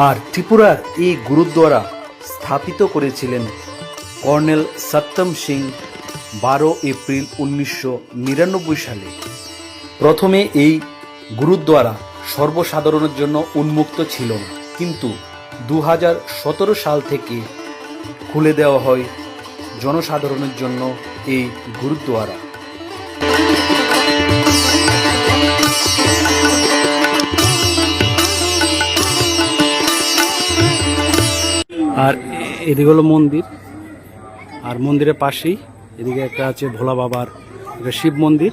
আর ত্রিপুরার এই গুরুদ্বারা স্থাপিত করেছিলেন কর্নেল সত্যম সিং 12 এপ্রিল 1999 সালে। প্রথমে এই গুরুদ্বারা সর্বসাধারণের জন্য উন্মুক্ত ছিল না, কিন্তু 2017 সাল থেকে খুলে দেওয়া হয় জনসাধারণের জন্য এই গুরুদ্বারা। আর এদিকে হলো মন্দির, আর মন্দিরের পাশেই এদিকে একটা আছে ভোলা বাবার একটা শিব মন্দির।